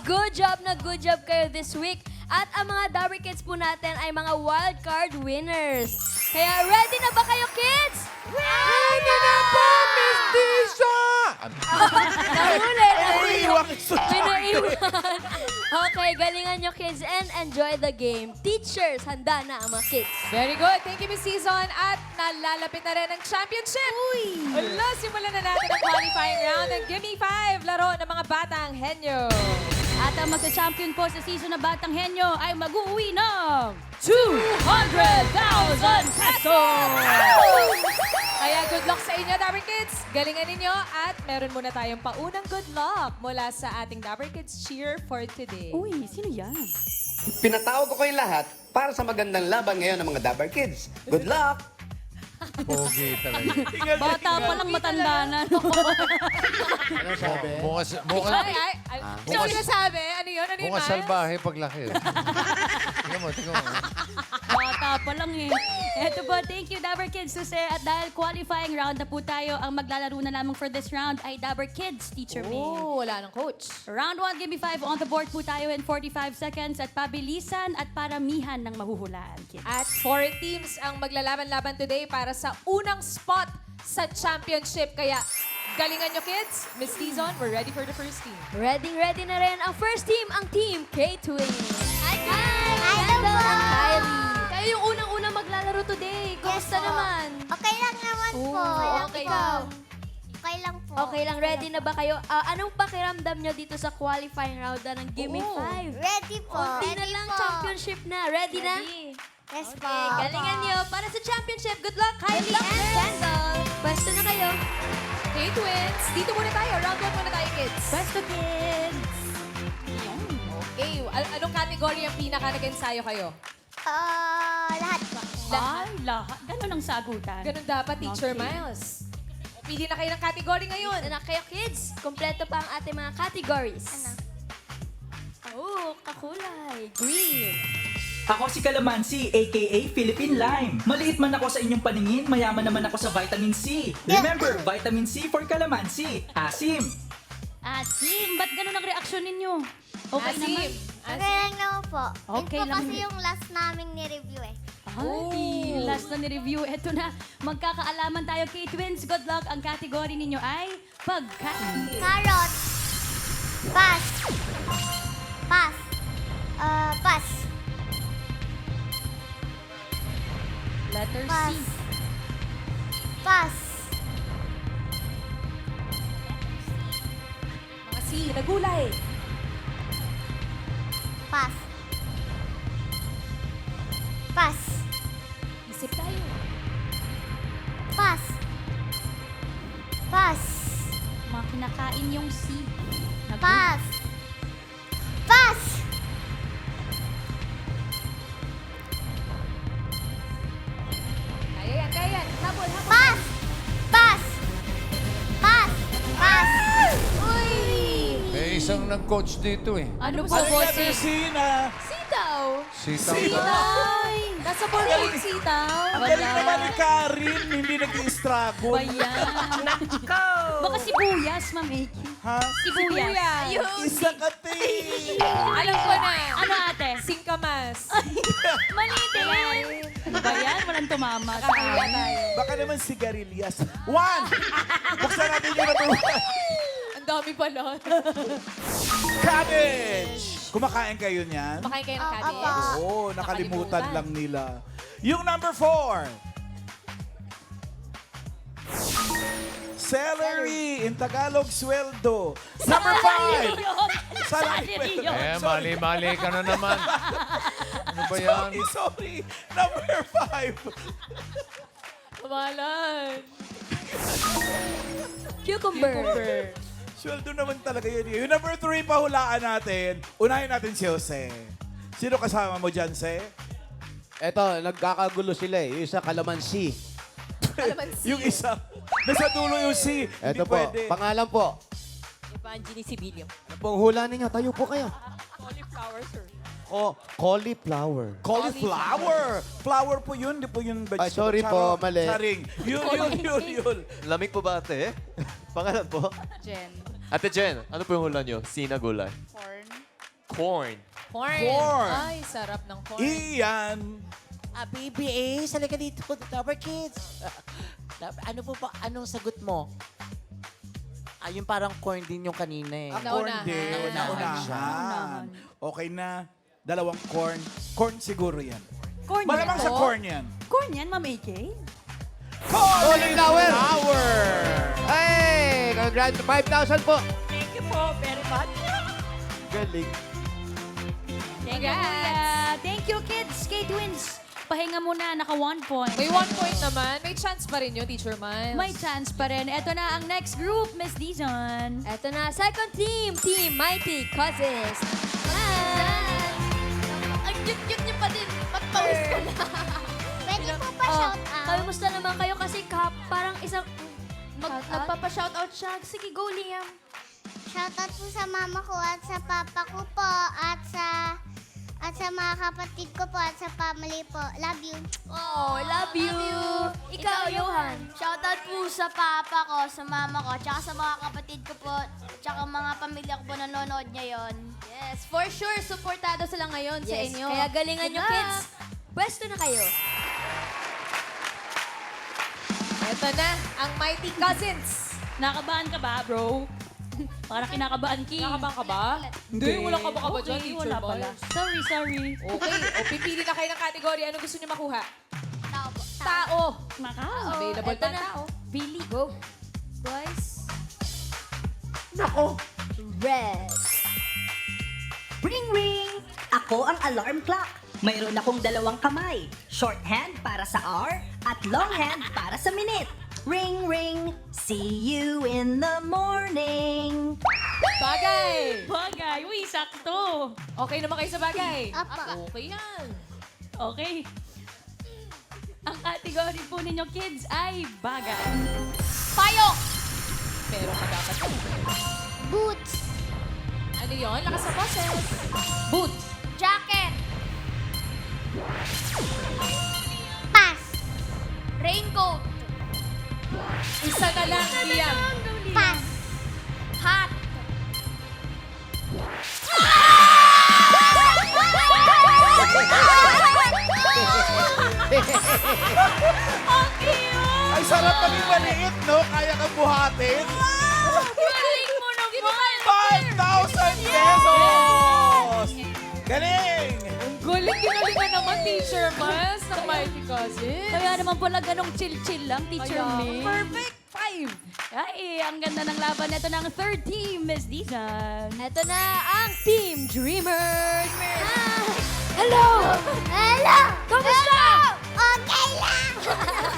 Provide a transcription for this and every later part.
good job kayo this week. At ang mga Dabber Kids po natin ay mga wild card winners. Kaya ready na ba kayo, kids? Ready na po, Miss Tisha! Nahuli. Naiiwan sa May naiwan. Okay, galingan nyo, kids, and enjoy the game. Teachers, handa na ang mga kids. Very good. Thank you, Miss Season. At nalalapit na rin ang championship. Hala, simulan na natin ang qualifying round ng Gimme 5, laro ng mga batang henyo. At ang magsa-champion po sa season na Batang Henyo ay mag-uwi ng 200,000 pesos! Kaya good luck sa inyo, Dabber Kids. Galingan ninyo at meron muna tayong paunang good luck mula sa ating Dabber Kids cheer for today. Uy, sino yan? Pinatawag ko kayo lahat para sa magandang laban ngayon ng mga Dabber Kids. Good luck! Pogi talaga. Bata pa lang matanda na. No? Ay, sino sinasabi? Ano yun? Ano yun, Mukhang Miles? salbahe paglaki. Tingnan mo. Bata pa lang eh. Eto po, thank you Dabber Kids Jose. At dahil qualifying round na po tayo, ang maglalaro na lamang for this round ay Dabber Kids, Teacher May. Oh, wala nang coach. Round 1, Gimme 5 on the board po tayo in 45 seconds at pabilisan at paramihan ng mahuhulaan, kids. At 4 teams ang maglalaban-laban today para sa unang spot sa championship. Kaya galingan nyo, kids. Miss Tizon, we're ready for the first team. Ready na rin ang first team, ang Team K-Twins. Hi, Hello Kendall po. and Kylie. Kayo yung unang-unang maglalaro today. Kumusta po. naman? Okay lang naman po. okay. Okay lang po. Okay lang, ready na ba kayo? Anong pakiramdam nyo dito sa qualifying round na ng Gimme 5? Ready po. Kunti na Ready lang, po. championship na. Ready na? Yes po. Okay, galingan nyo para sa championship. Good luck, Kylie and Kendall. Pwesto na kayo. Hey, twins! Dito muna tayo. Round 1 muna tayo, kids. Pwesto, kids! Okay, anong category ang pinaka nag-ensayo kayo? Lahat po. Ay, lahat. Ganun ang sagutan. Ganun dapat, Teacher Okay. Miles. Pili na kayo ng category ngayon. Ano na kayo, kids? Kompleto pa ang ating mga categories. Ano? Oh, kakulay. Green. Ako si Calamansi, aka Philippine Lime. Maliit man ako sa inyong paningin, mayaman naman ako sa vitamin C. Remember, vitamin C for Calamansi. Asim! Asim, ba't ganun ang reaksyon ninyo? Okay Asim. naman. Okay lang naman po. Okay Ito lang kasi yun. yung last naming ni-review eh. Ay, last na ni-review. Eto na, magkakaalaman tayo kay Twins. Good luck. Ang category ninyo ay pagkain. Carrot. Pass. Pass. Pass. Letter Pass. C. Pass. Mga C, nagulay. Pass. Pass. Isip tayo. Pass. Pass. Mga kinakain yung C. Pass. Pass. Kaya yan, kaya yan. Habol, habol. Pass. Pass. Pass. Pass. Uy. May isang nag-coach dito eh. Ano po, bossing? Sitaw. Sitaw. Ay, Nasa ball yung sitaw. Ang galing naman ni Karin, hindi nag-i-struggle. bayan. Baka sibuyas, Ma'am Eki. Ha? Sibuyas. Isa ka, te. Alam ko na. Ano ate? Singkamas. Mali din. Ano ba yan? Walang tumama sa Kaya amin. tayo. Baka naman sigarilyas. 1! Buksan natin yung number 1. Ang dami pala. Cabbage! Kumakain kayo niyan? Makain kayo ng Apa. cabbage. Oo, nakalimutan Nakalimutan. lang nila. Yung number 4. Celery! In Tagalog, sweldo. Number 5. Salary yun. Eh, mali-mali ka na naman. Ano ba yan? Sorry. Number 5. Kamalan. Cucumber. Sweldo naman talaga yun. Yung number 3, pahulaan natin. Unahin natin si Jose. Sino kasama mo dyan, Se? Eto, nagkakagulo sila eh. Yung isa kalamansi. Kalamansi. Yung isa, nasa dulo yung C. Hindi Eto po, pwede. pangalan po. Evangeline Sibilio. Ano pong hula ninyo? Tayo po kayo. Cauliflower, sir. Cauliflower. Cauliflower. Flower po yun, di po yun vegetable. Ay, sorry po, mali. Charing. Yun. Lamig po ba, ate? Pangalan po? Jen. Ate Jen, ano po yung hula nyo? Sina gulay? Corn. Corn. Corn. Corn. Ay, sarap ng corn. Ian. BBA, salika dito, Dabber Kids. Ano po ba, anong sagot mo? Yung parang corn din yung kanina eh. Corn Naunahan. din. Naunahan Naunahan. Okay na. Dalawang corn. Corn siguro yan. Corn Malamang yan. sa corn yan. Corn yan, Ma'am AK? Golden Flower! Flower! Hey! Congrats! 5,000 po! Thank you po very much. Galing. Thank you, Kuya. Thank you, kids. K-Twins. Pahinga muna, naka 1 point. May 1 point naman. May chance pa rin yun, Teacher Miles. May chance pa rin. Ito na ang next group, Miss Dizon. Eto na, second team, Team Mighty Cousins. Ang cute-cute niyo pa din. Pagpawis ko na. Pwede po pa shout out. Kamusta naman kayo kasi parang isang nagpapa-shoutout siya. Sige, go Liam. Shout out po sa mama ko at sa papa ko po at sa mga kapatid ko po at sa family po. Love you. Oh, love you. Ikaw, Johan. Shoutout po sa papa ko, sa mama ko, tsaka sa mga kapatid ko po, tsaka mga pamilya ko po nanonood ngayon. Yes, for sure, supportado sila ngayon sa Yes, inyo. kaya galingan nyo, Good luck. kids. Pwesto na kayo. Ito na, ang Mighty Cousins. Nakabahan ka ba, bro? Parang kinakabahan, Ki. Nakabahan ka ba? Hindi, walang kaba-kaba dyan, Okay, Teacher wala pala. Miles. Sorry. Okay, o pipili na kayo ng category. Ano gusto niyo makuha? Tao po. Tao. Macau. Available Eto pa na. tao. Billy, go. Boys. Nako! Red. Ring ring! Ako ang alarm clock. Mayroon akong 2 kamay. Short hand para sa hour at long hand para sa minute. Ring ring! See you in the morning. Bagay. Bagay. Uy, sakto. Okay naman kayo sa bagay? Apa. Okay yan. Okay. Ang category po ninyo, kids, ay bagay. Payok! Pero dapat yun. Boots. Ano yun? Lakas sa boses. Boots. Jacket. Pass. Raincoat. Isa na lang, Liam. Pass. Hat. Ay, sarap maging maliit, no? Kaya kang buhatin. Galing mo naman! 5,000 pesos! Galing! Ang galing naman, Teacher Miles, ng Mighty Cousins. Kaya naman pala ganong chill-chill lang, Teacher Kaya, May. perfect. 5. Ay, ang ganda ng laban. Ito na ang third team, Miss Dizon. Eto na ang Team Dreamers. Hello! Hello. Kamusta? Okay lang.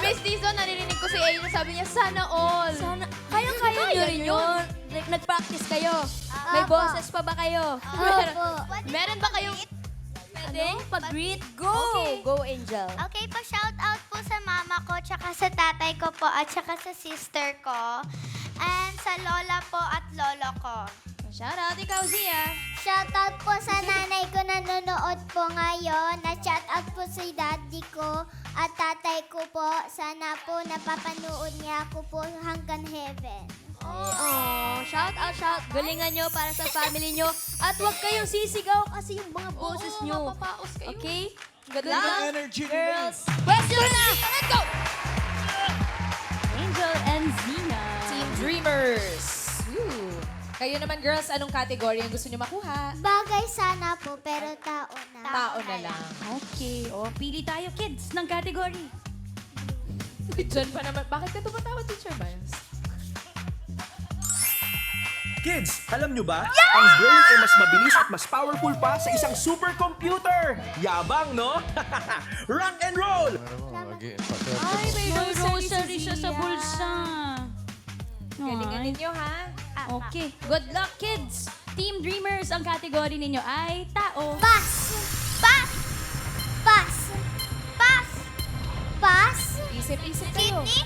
Miss Dizon, naririnig ko si Ayo na sabi niya, sana all. Sana, kaya nyo rin yun. Like, nag-practice kayo. May Opo. boses pa ba kayo? Opo. Meron ba kayong... Pwede? Pag-greet, go! Okay. Go, Angel. Okay, pa-shout out po sa mama ko, tsaka sa tatay ko po, at tsaka sa sister ko. And sa lola po at lolo ko. Shout out, ikaw, Zia. Shout out po sa nanay ko na nanonood po ngayon. At shout out po sa daddy ko at tatay ko po. Sana po napapanood niya ako po hanggang heaven. Oh, shout out. Galingan nyo para sa family nyo. At huwag kayong sisigaw kasi yung mga boses nyo. mapapaos kayo. Okay? Good Ganda luck, ng energy nila. girls. Question na! Let's go! Angel and Zina. Team Dreamers. Ooh. Kayo naman, girls, anong category ang gusto niyo makuha? Bagay sana po, pero tao na. Tao na lang. Okay. O, pili tayo, kids, ng category. Diyan pa naman. Bakit ka tumatawa, Teacher Miles? Kids, alam nyo ba? Ang brain ay mas mabilis at mas powerful pa sa isang supercomputer. Yabang, no? Rock and roll! Ay, may May rosary, rosary si siya sa Zia. bulsa. Galingan Ay. ninyo, ha? Okay. Good luck, kids. Team Dreamers, ang category ninyo ay tao. Pass! Pass! Pass! Pass! Pass! Isip-isip kayo. Kidney?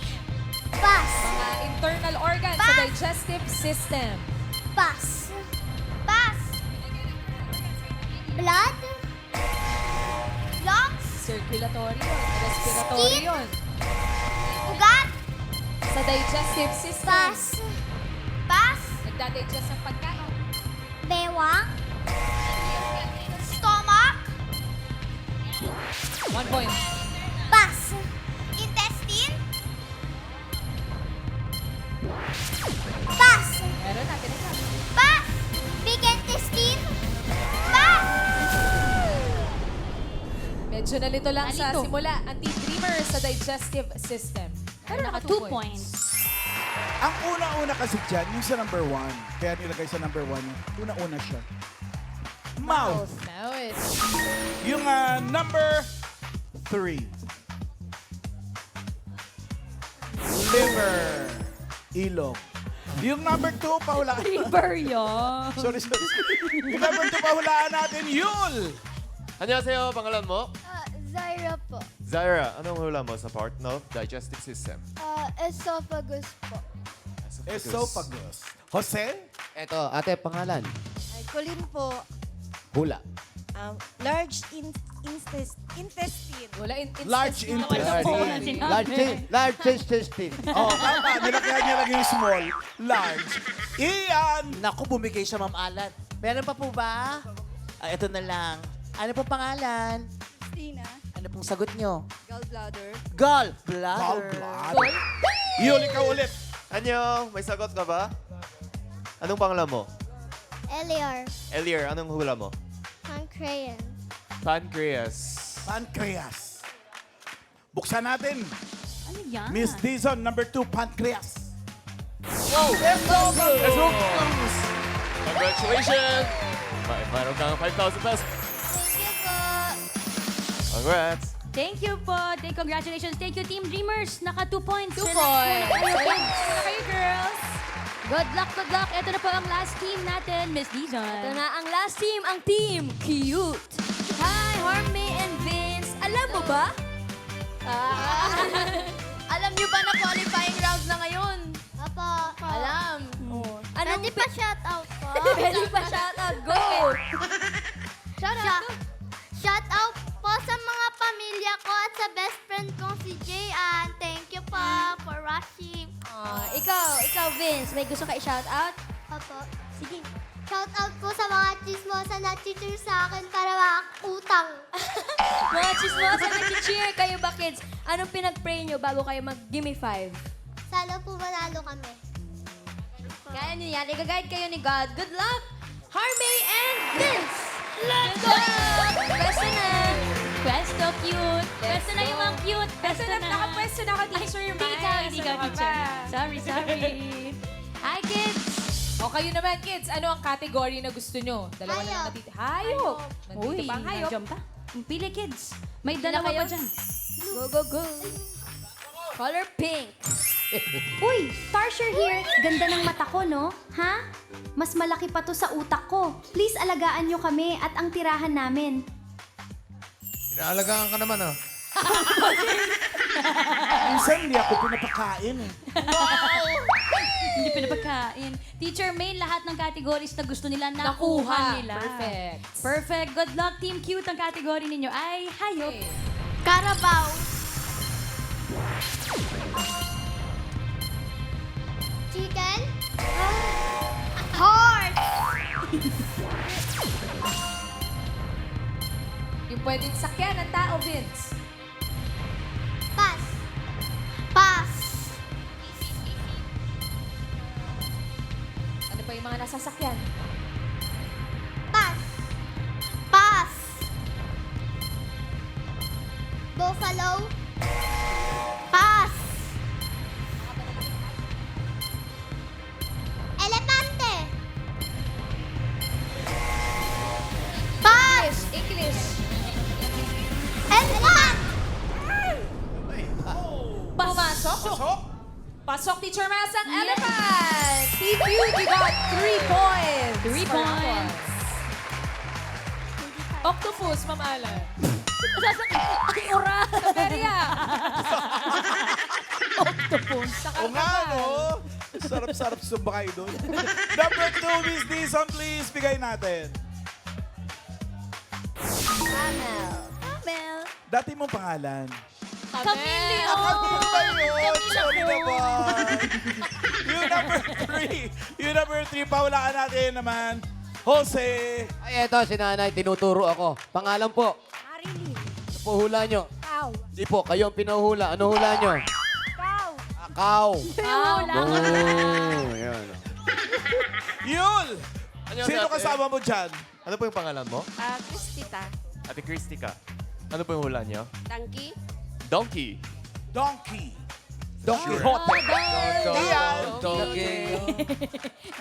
Pass! Mga internal organs sa digestive system. Pass! Pass! Blood? Lungs? Circulatory yun. Respiratory Skin? yun. Ugat? Sa digestive system. Pass! Pass! Nagdadigest ng pagkain. Bewang? 1 point. Pass. Intestine. Pass. Meron natin ito. Pass. Big intestine. Pass. Medyo nalito lang sa Nalito. simula ang Team Dreamers sa digestive system. Pero naka 2 points. Ang una-una kasi dyan, yung sa number 1. Kaya nilagay sa number 1 yun. Una-una siya. Mouth. Mouth. Yung number 3. Liver. Ilong. Yung number 2, pahulaan. River yun. Sorry. Yung number 2, pahulaan natin, Yul. 안녕하세요. pangalan mo? Zaira po. Zaira, anong hula mo sa part of digestive system? Esophagus po. Esophagus. Jose? Eto, ate, pangalan. Ay, Colin po. Hula. Large intestine. Wala Large intestine. Large intestine. Oh, tama. Nilagyan niya lang yung small. Large. Ian! Naku, bumigay siya, Ma'am Alan. Meron pa po ba? Ito na lang. Ano pong pangalan? Christina. Ano pong sagot nyo? Gallbladder. Gallbladder. Gallbladder. Yul, ikaw ulit. 안녕, may sagot ka ba? Anong pangalan mo? Eliar. Elier, anong hula mo? Pancreas. Pancreas. Pancreas. Buksan natin. Ano yan? Miss Dizon, number 2, pancreas. Esophagus! Congratulations! Mayroon kang 5,000 pesos. Thank you po. Congrats! Thank you po. Congratulations. Thank you, Team Dreamers. Naka 2 points. 2 points. Una kayo, girls. Good luck, good luck. Ito na po ang last team natin, Miss Dizon. Ito na ang last team, ang Team Cute. Hi, Harmay and Vince. Alam mo ba? Alam niyo ba na qualifying rounds na ngayon? Apo. Alam. Pwede pa shout out po. Pwede pa shoutout. Go! Shout out po sa mga pamilya ko at sa best friend kong si Jayan. Thank you po for watching. Ikaw, Vince, may gusto ka i-shoutout? Apo. Sige. Shout out po sa mga chismosa na teacher sa akin para makakutang. Mga chismosa nag-cheer kayo ba, kids? Anong pinag-pray nyo bago kayo mag-gimme 5? Sana po manalo kami. Kaya niyo yan. I-guide kayo ni God. Good luck, Harmay and Vince! Let's go! Pwesto na! Pwesto, cute. Pwesto na yung mga cute. Pwesto na. Nakapwesto na ako, teacher. Hindi ka, teacher. Sorry. Hi, kids. O kayo naman, kids, ano ang category na gusto nyo? Dalawa na lang Hayop. natitira. Hayop. Nandito Uy, pa ang hayop. nandiyan pa. Pili, kids. May dalawa kayo? pa dyan. Go! Color pink. Uy, Tarsher here. Ganda ng mata ko, no? Ha? Mas malaki pa to sa utak ko. Please alagaan nyo kami at ang tirahan namin. Inaalagaan ka naman ah. Minsan hindi ako pinapakain eh. Hindi pinapagkain. Teacher May, lahat ng categories na gusto nila, nakuha nila. Perfect. Perfect. Good luck, Team Cute. Ang category ninyo ay hayop. Carabao. Chicken. Horse. Yung pwedeng sakyan ng tao, Vince. Pass. Pass. Ano pa yung mga nasasakyan? Pass. Pass. Buffalo. Pass. Elepante. Pass. English. Elephant. Pumasok. Pasok, Teacher Mas, ang elephant. Team Cute, you got 3 points. 3 points. Octopus, Ma'am Alan. Ang oras. Saberia. Octopus. O nga, no? Sarap-sarap sumakay doon. Number 2, Miss Dizon, please. Bigay natin. Camel. Dati mong pangalan. Camille. Camille ba yun? Sorry naman. Yung number 3, pahulaan natin naman. Jose. Ay, eto, si nanay, tinuturo ako. Pangalan po? po hula nyo? Cow. Di po, kayo ang pinuhula. Ano hula nyo? Cow. Akaw. Wala. Oh, yan. Yul! Ano Sino kasama mo dyan? Ano po yung pangalan mo? Kristita. Ate Christica. Ano po yung hula niyo? Donkey. Donkey. Donkey. Donkey Hote. Donkey.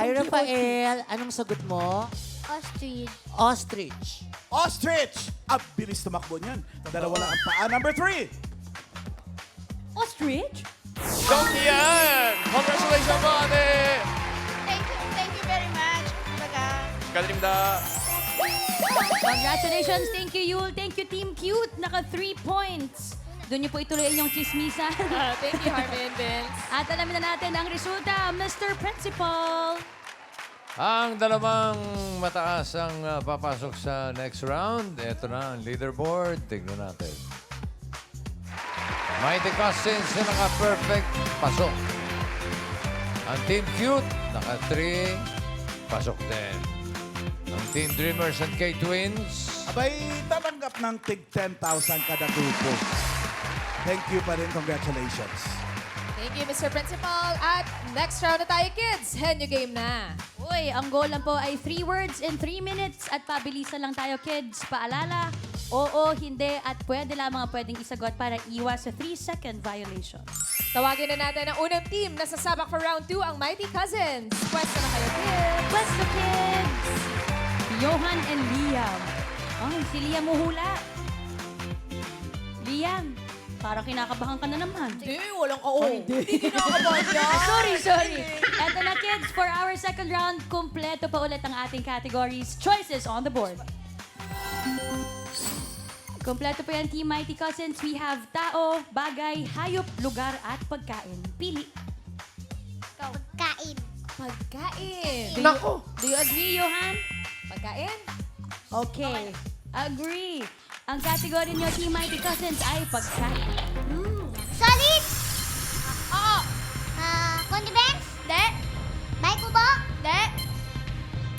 Ay, Rafael, anong sagot mo? Ostrich. Ostrich. Ostrich. Ang bilis tumakbo niyan. Dalawa lang ang paa. Number 3. Ostrich? Donkey yan! Congratulations po, ate! Thank you very much. Kalimda. Congratulations! Thank you, Yul. Thank you, Team Cute. Naka 3 points. Doon niyo po ituloy ang inyong chismisan. Thank you, Harvin Vince. At alamin na natin ang resulta, Mr. Principal. Ang dalawang mataas ang papasok sa next round. Ito na ang leaderboard. Tignan natin. Mighty Cousins na naka-perfect, pasok. Ang Team Cute, naka-3, pasok din. Ang Team Dreamers and K-Twins, Abay, tatanggap ng tig 10,000 kada grupo. Thank you pa rin. Congratulations. Thank you, Mr. Principal. At next round na tayo, kids. Henyo game na. Uy, ang goal lang po ay 3 words in 3 minutes at pabilisan lang tayo, kids. Paalala, oo, hindi, at pwede lamang ang pwedeng isagot para iwas sa 3-second violation. Tawagin na natin ang unang team na sasabak for round 2, ang Mighty Cousins. Pwesto na kayo, kids. Pwesto, kids! Johan and Liam. Ay, si Liam uhula. Liam, parang kinakabahan ka na naman. Hindi, walang kao. Hindi kinakabahan yan. Sorry. Eto na, kids, for our second round, kumpleto pa ulit ang ating categories. Choices on the board. Kumpleto pa yan, Team Mighty Cousins. We have tao, bagay, hayop, lugar, at pagkain. Pili. Pagkain. Pagkain. Do you agree, Johan? Pagkain? Okay. Agree. Ang category niyo, Team Mighty Cousins, ay pagkain. Solid. Oo. Condiments? De. May kubo? De.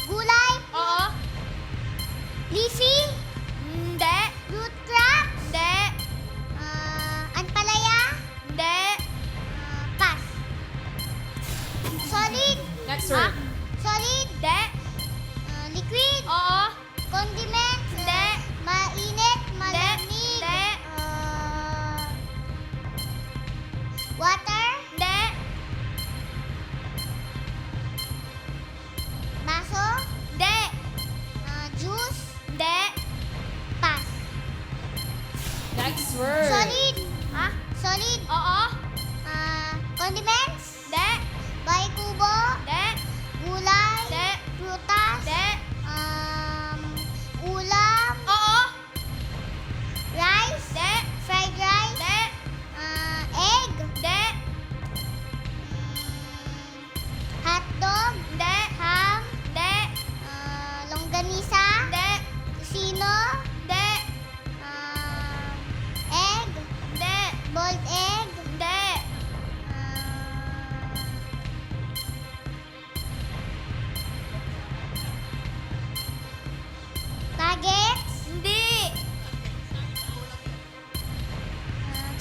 Gulay? Oo. Lisi? De. Root crab? De. Anpalaya? De. Pass. Solid? Next word. Solid? De. Liquid? Oo. Condiments? De. Mainit? Malamig? De. Water? De. Baso? De. Juice? De. Pass. Next word. Solid? Ha? Solid? Oo. Condiments? De. Bay kubo? De. Gulay? De. Prutas? De. Ulam? Oo. Rice? De. Fried rice? De. Egg? De. Hotdog? De. Ham? De. Longganisa? De. Tocino? De. Egg? De. Boiled egg? De. Nuggets? Hindi.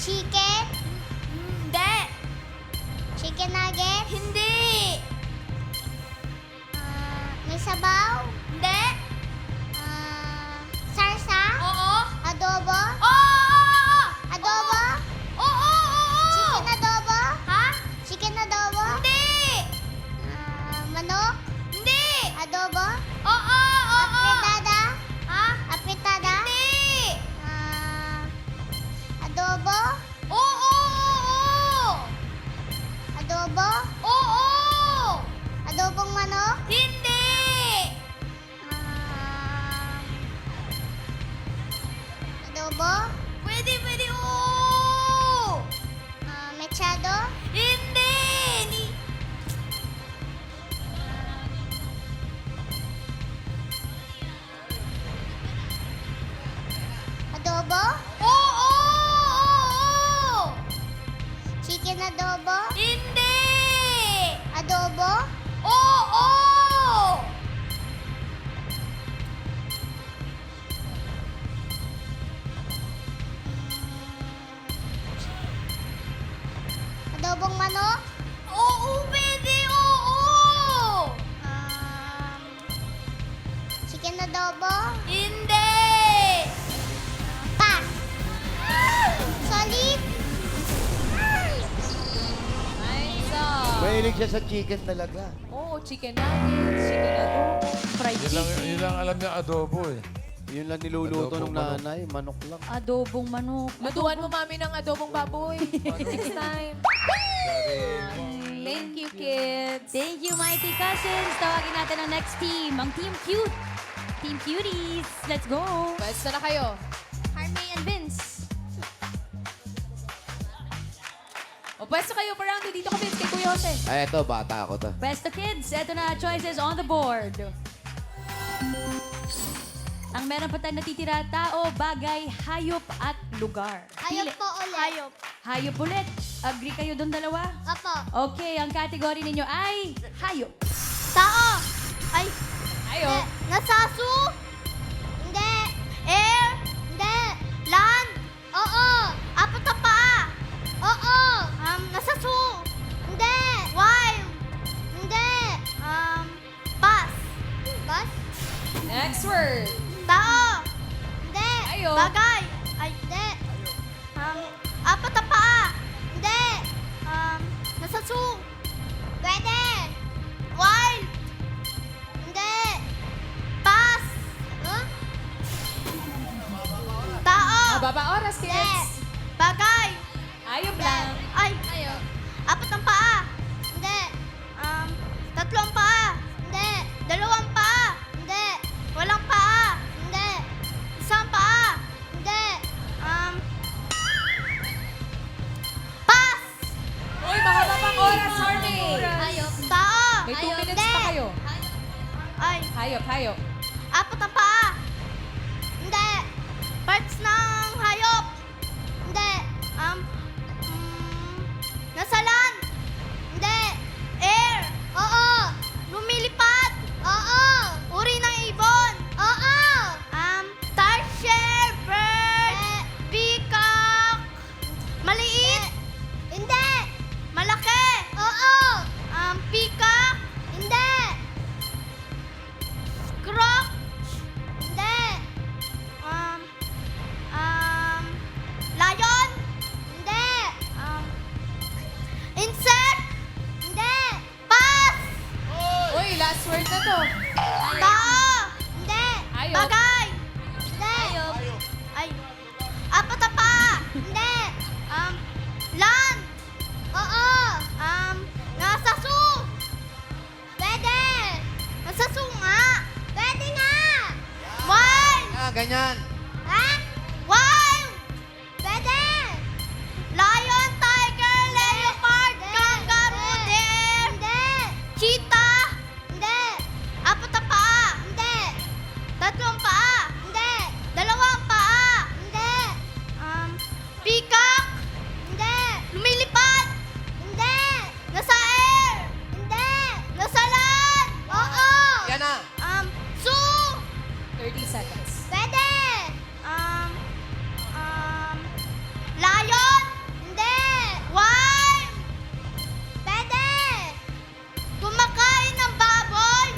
Chicken? Hindi. Chicken nuggets? Hindi. May sabaw? Hindi. Sarsa? Oo. Adobo? Oo. Adobo? Oo. Chicken adobo? Ha? Chicken adobo? Hindi. Manok? Hindi. Adobo? Oo. Apritada? Ha? Apritada? Hindi. Adobo? Oo. Adobo? Oo. Adobong manok? Hindi. Adobong manok? Oo, pwede, oo! Chicken adobo? Hindi! Pass. Solid? Nice. Mahilig siya sa chicken talaga. Oo, chicken nuggets, chicken adobo. Fried Yun lang alam niya adobo eh. Yun lang niluluto Adobong ng manok. nanay, manok lang. Adobong manok. Lutuan mo, mami, ng adobong baboy. Next time. Thank you, kids. Thank you, Mighty Cousins. Tawagin natin ang next team, ang Team Cute. Team Cuties. Let's go. Pwesta na kayo. Harmay and Vince. O, pwesto kayo for round 2. Dito kami kay Kuya Jose. Ay, eto, bata ako to. Best of kids, eto na choices on the board. Ang meron pa tayong natitira, tao, bagay, hayop at lugar. Hayop Pili. po ulit. Hayop ulit. Agree kayo doon dalawa? Opo. Okay, ang category ninyo ay hayop. Tao. Ay. Hayop. Nasasu? Hindi. Air? Hindi. Land? Oo. Apat na paa? Oo. Nasasu? Hindi. Wild? Hindi. Bus? Bus? Next word. Tao? Hindi. Hayop. Bagay? Ay, hindi. Apat na paa? Hindi. Nasasu? Pwede. Wild? Hindi. Pass? Huh? Tao? Mababa oras, Hindi. kids. Bagay? Hayop Hindi. lang. Ay. Apat ang paa? Hindi. Tatlong paa? Hindi. Dalawang paa? Hindi. Walang paa? Hindi. Isang paa? Hindi. Pass! Uy, mahaba pang oras, Harvey. Hayop. Tao? May 2 Hayop. minutes Hindi. pa kayo. Ay. Hayop, hayop. Apat ang paa? Hindi. Parts ng hayop? Hindi. Nasa land? Hindi. Air? Oo. Lumilipad? Oo. Uri ng ibon? Oo. Tarsier, bird, peacock, maliit? Hindi. Malaki? Oo. Peacock? Hindi. Croc? Hindi. Lion? Hindi. Insect? Hindi. Pass! Uy, last word na to. Tao? Hindi. Hayop. Bagay? Hindi. Ay. Apat na paa? Hindi. Land? Oo. Nasa zoo? Pwede. Nasa zoo nga? Pwede nga. Wild? Ganyan. Ha? Wild? Pwede. Lion, tiger, leopard, kangaroo, deer. Hindi. Cheetah? Hindi. Apat na paa? Hindi. Tatlong paa? Hindi. Dalawang paa? Hindi. Peacock? Hindi. Lumilipad? Hindi. Nasa air? Hindi. Nasa land? Oo. Yan na. Zoo? 30 seconds. Pwede. Lion? Hindi. Wild? Pwede. Kumakain ng baboy?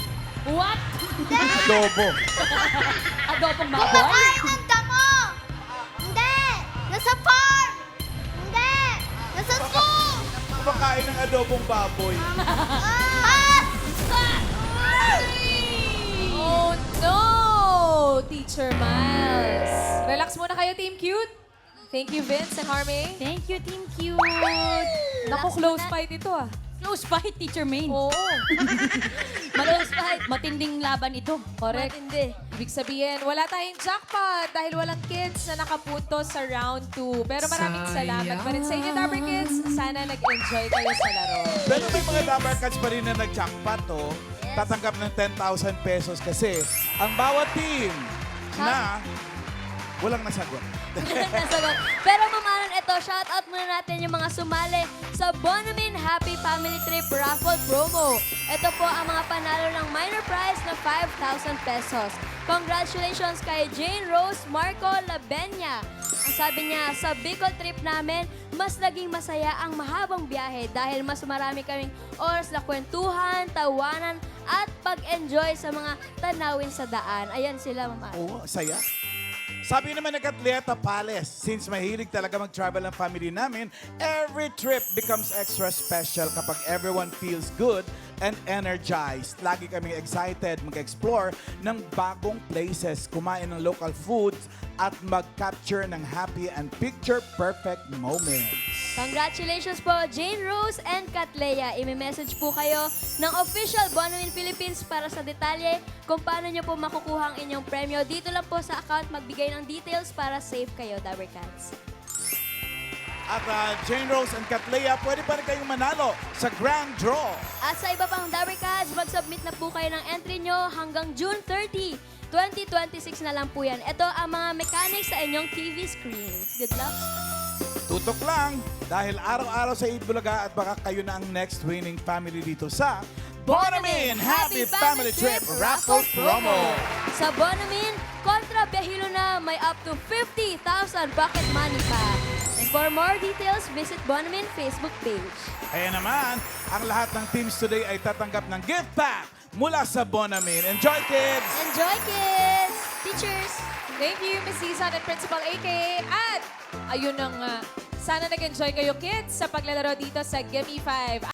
What? Hindi. Adobo. Adobong baboy? Kumakain ng damo? Hindi. Nasa farm? Hindi. Nasa zoo? Kumakain ng adobong baboy. Pass! Oh no! Teacher Miles. Relax muna kayo, Team Cute. Thank you, Vince and Harmay. Thank you, Team Cute. Naku, close fight ito ah. Close fight, Teacher Main. Oo. Close fight. Matinding laban ito. Correct. Hindi. Ibig sabihin, wala tayong jackpot dahil walang kids na nakapunto sa round 2. Pero maraming salamat pa rin sa inyo, Dabber Kids. Sana nag-enjoy kayo sa laro. Pero may mga Dabber Cats pa rin na nag-jackpot, oh. Tatanggap ng 10,000 pesos kasi ang bawat team na walang nasagot. Nasagot. Pero mamanon ito, shoutout muna natin yung mga sumali sa Bonamin Happy Family Trip Raffle Promo. Ito po ang mga panalo ng minor prize na 5,000 pesos. Congratulations kay Jane Rose Marco Labenya, Ang sabi niya, sa Bicol trip namin, mas naging masaya ang mahabang biyahe dahil mas marami kaming oras na kwentuhan, tawanan, at pag-enjoy sa mga tanawin sa daan. Ayan sila, Mama. Oo, saya. Sabi naman ng Atleta Palace, since mahilig talaga mag-travel ang family namin, every trip becomes extra special kapag everyone feels good and energized. Lagi kaming excited mag-explore ng bagong places, kumain ng local foods, at mag-capture ng happy and picture-perfect moments. Congratulations po, Jane Rose and Katlea. Imi-message po kayo ng official Bonamin Philippines para sa detalye kung paano nyo po makukuha ang inyong premyo. Dito lang po sa account magbigay ng details para safe kayo, Dabber Cats. At Jane Rose and Katlea, pwede pa rin kayong manalo sa Grand Draw. At sa iba pang Dabber Cats, mag-submit na po kayo ng entry nyo hanggang June 30, 2026 na lang po yan. Ito ang mga mechanics sa inyong TV screens. Good luck! Tutok lang dahil araw-araw sa Eid Bulaga at baka kayo na ang next winning family dito sa Bonamin Happy Family Trip Raffle Promo. Sa Bonamin, kontra Behilo na may up to 50,000 pocket money pa. And for more details, visit Bonamin Facebook page. Kaya naman, ang lahat ng teams today ay tatanggap ng gift pack mula sa Bonamin. Enjoy, kids! Enjoy, kids! Teachers! Thank you, Miss Zizan and Principal AK. At ayun na nga, sana nag-enjoy kayo kids sa paglalaro dito sa Gimme 5.